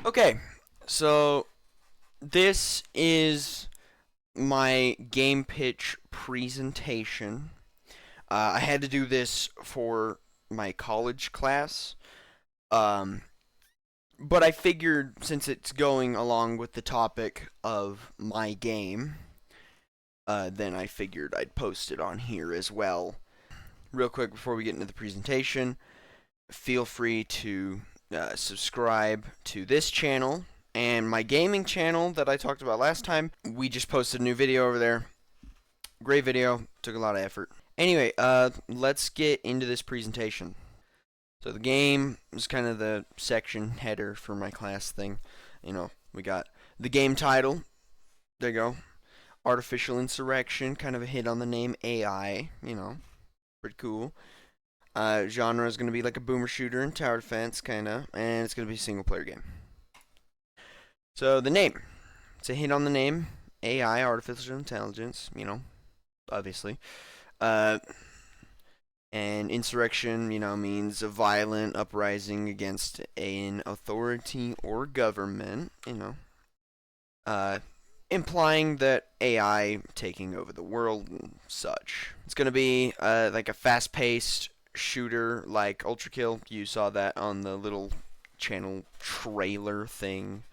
Okay, so this is my game pitch presentation. I had to do this for my college class, um, but I figured since it's going along with the topic of my game, then I figured I'd post it on here as well. Real quick before we get into the presentation, feel free to subscribe to this channel and my gaming channel that I talked about last time. We just posted a new video over there. Great video, took a lot of effort. Anyway, let's get into this presentation. So the game is kind of the section header for my class thing. We got the game title. There you go. Artificial insurrection, kind of a hit on the name AI. Pretty cool. Genre is going to be like a boomer shooter and tower defense, kind of, and it's going to be a single player game. So the name, it's a hit on the name, AI, artificial intelligence, obviously. And insurrection, means a violent uprising against an authority or government, implying that AI taking over the world and such. It's going to be like a fast-paced shooter like Ultra Kill. You saw that on the little channel trailer thing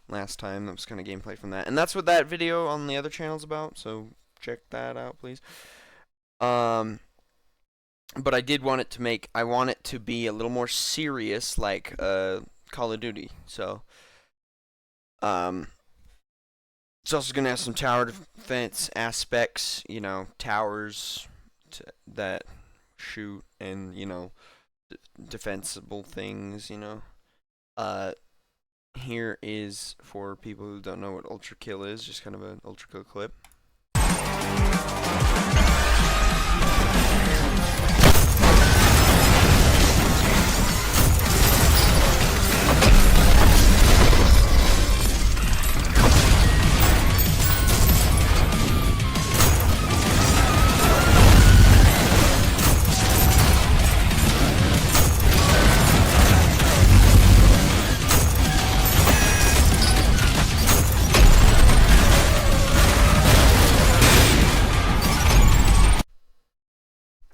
last time. That was kind of gameplay from that. And that's what that video on the other channel's about, so check that out, please. But I want it to be a little more serious, like Call of Duty. So, it's also going to have some tower defense aspects, towers that shoot and, defensible things, Here is, for people who don't know what Ultra Kill is, just kind of an Ultra Kill clip.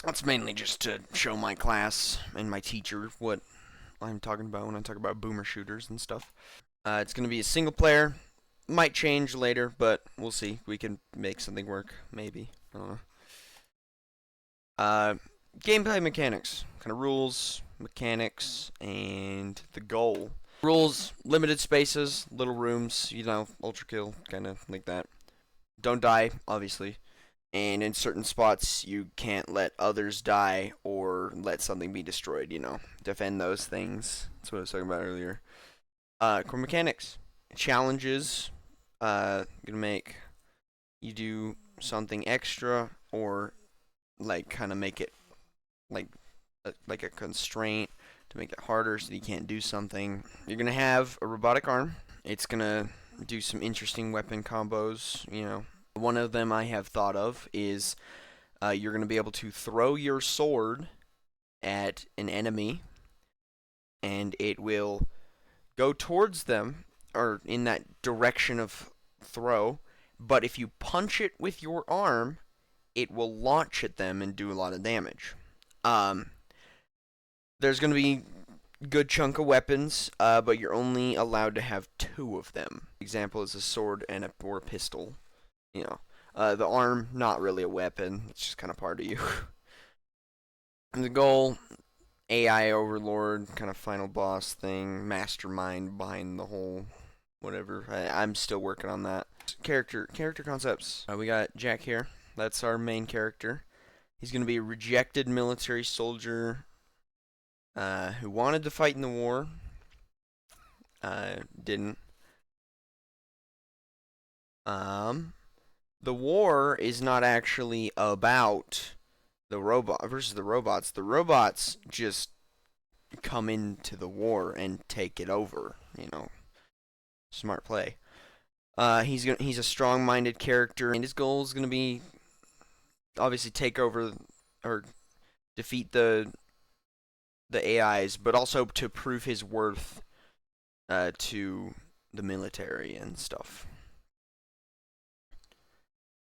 That's mainly just to show my class and my teacher what I'm talking about when I talk about boomer shooters and stuff. It's going to be a single player. Might change later, but we'll see. We can make something work, maybe. I don't know. Gameplay mechanics. Kind of rules, mechanics, and the goal. Rules, limited spaces, little rooms, ultra kill, kind of like that. Don't die, obviously. And in certain spots, you can't let others die or let something be destroyed, Defend those things. That's what I was talking about earlier. Core mechanics. Challenges. Gonna make you do something extra or, kind of make it like a constraint to make it harder so that you can't do something. You're gonna have a robotic arm. It's gonna do some interesting weapon combos, One of them I have thought of is you're going to be able to throw your sword at an enemy, and it will go towards them, or in that direction of throw, but if you punch it with your arm, it will launch at them and do a lot of damage. There's going to be a good chunk of weapons, but you're only allowed to have 2 of them. Example is a sword and or a pistol. The arm, not really a weapon. It's just kind of part of you. And the goal, AI overlord, kind of final boss thing, mastermind behind the whole whatever. I'm still working on that. Character concepts. We got Jack here. That's our main character. He's going to be a rejected military soldier who wanted to fight in the war. Didn't. The war is not actually about the robot versus the robots. The robots just come into the war and take it over. Smart play. He's a strong-minded character, and his goal is going to be obviously take over or defeat the AIs, but also to prove his worth to the military and stuff.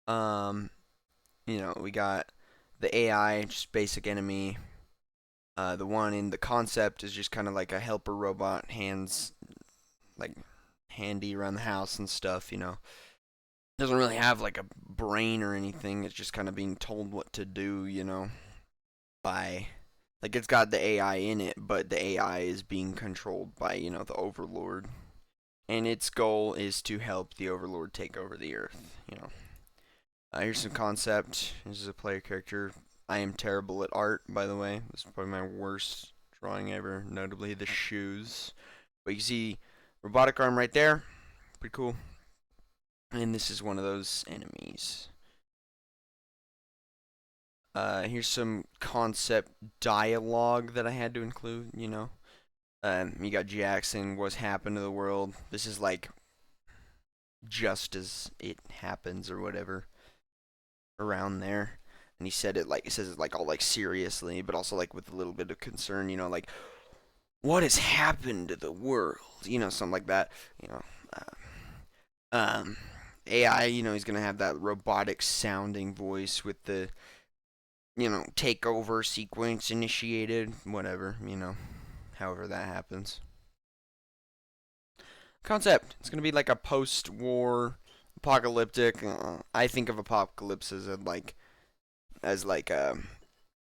Um, we got the AI, just basic enemy. The one in the concept is just kind of like a helper robot, hands like handy around the house and stuff. Doesn't really have like a brain or anything. It's just kind of being told what to do. By like it's got the AI in it, but the AI is being controlled by the Overlord, and its goal is to help the Overlord take over the Earth. Here's some concept. This is a player character. I am terrible at art, by the way. This is probably my worst drawing ever, notably the shoes. But you can see robotic arm right there. Pretty cool. And this is one of those enemies. Here's some concept dialogue that I had to include, you got Jackson, what's happened to the world. This is like just as it happens or whatever around there. And he says it like all like seriously, but also like with a little bit of concern, like what has happened to the world, something like that, you know. Um, AI, he's gonna have that robotic sounding voice with the takeover sequence initiated, whatever, however that happens. Concept. It's gonna be like a post-war apocalyptic. I think of apocalypse as like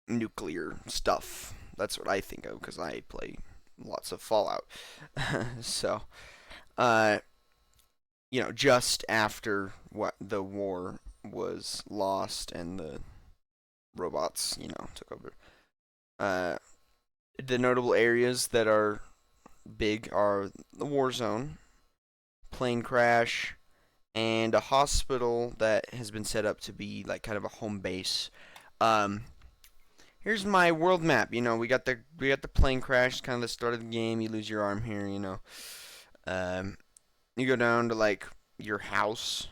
nuclear stuff. That's what I think of because I play lots of Fallout. So, uh, just after what the war was lost and the robots, took over. Uh, the notable areas that are big are the war zone, plane crash, and a hospital that has been set up to be like kind of a home base. Um, Here's my world map. We got the plane crash, kind of the start of the game. You lose your arm here. Um, you go down to like your house,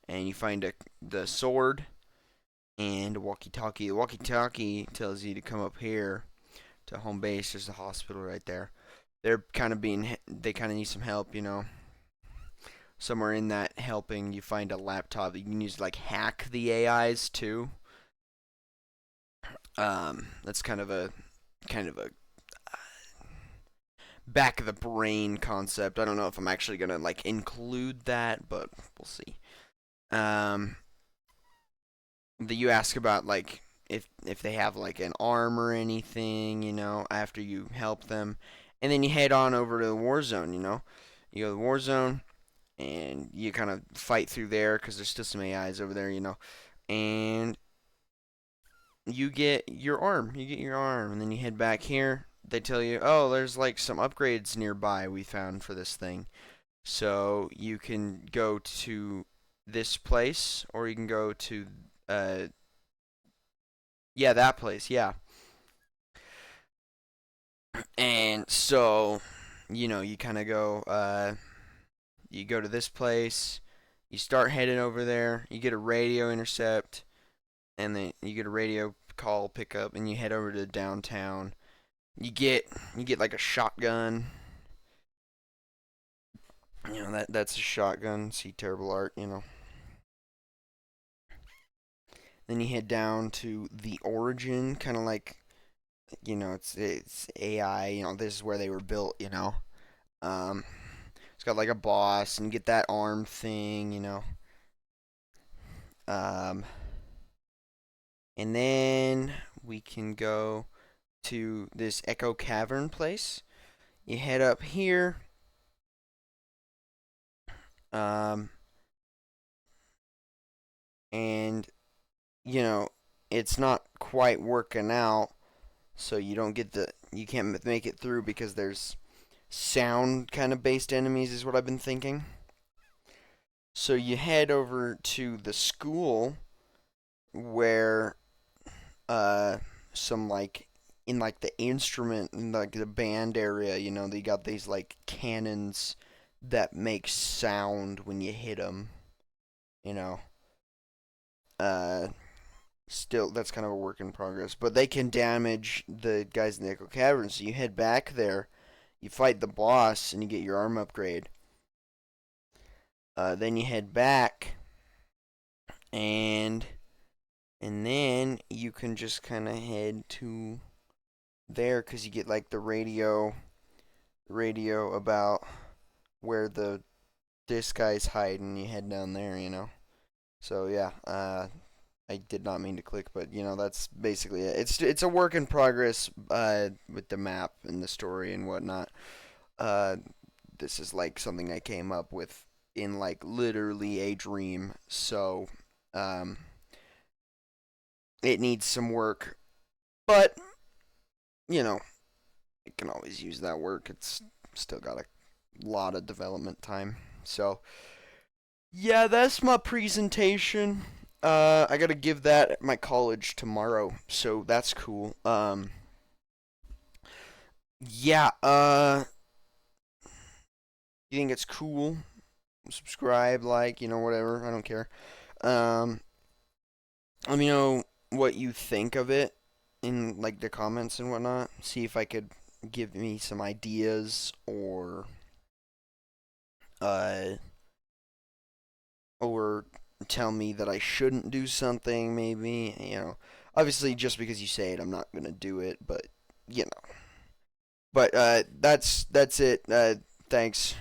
and you find the sword and a walkie-talkie. The walkie-talkie tells you to come up here to home base. There's a hospital right there. They kind of need some help. Somewhere in that helping, you find a laptop that you can use to like hack the AIs too. That's kind of a back of the brain concept. I don't know if I'm actually gonna like include that, but we'll see. Um, that you ask about like if they have like an arm or anything, after you help them, and then you head on over to the war zone. You go to the war zone and you kind of fight through there because there's still some AIs over there, and you get your arm. You get your arm, and then you head back here. They tell you, oh, there's like some upgrades nearby we found for this thing. So you can go to this place, or you can go to, uh, yeah, that place, yeah. And so, you kind of you go to this place, you start heading over there, you get a radio intercept, and then you get a radio call pickup, and you head over to downtown. You get like a shotgun. That's a shotgun. See terrible art. Then you head down to the origin, kind of like it's AI. This is where they were built. Um, it's got like a boss, and you get that arm thing. Um, and then we can go to this Echo Cavern place. You head up here. Um, and it's not quite working out, so you can't make it through because there's sound kind of based enemies is what I've been thinking. So you head over to the school where uh some like in like the instrument in like the band area, they got these like cannons that make sound when you hit them, you know. Uh Still that's kind of a work in progress, but they can damage the guys in the Echo Cavern. So you head back there, You fight the boss and you get your arm upgrade. Then you head back, and then you can just kind of head to there because you get like the radio about where this guy's hiding. You head down there. So yeah, I did not mean to click, but that's basically it. It's a work in progress with the map and the story and whatnot. Uh, this is like something I came up with in like literally a dream. So um, it needs some work, but you know, it can always use that work. It's still got a lot of development time. So yeah, that's my presentation. I gotta give that at my college tomorrow, so that's cool. Yeah. You think it's cool? Subscribe, like, whatever. I don't care. Um, Let me know what you think of it in like the comments and whatnot. See if I could give me some ideas uh or tell me that I shouldn't do something. Maybe obviously just because you say it, I'm not gonna do it. But you know. But that's it. Thanks.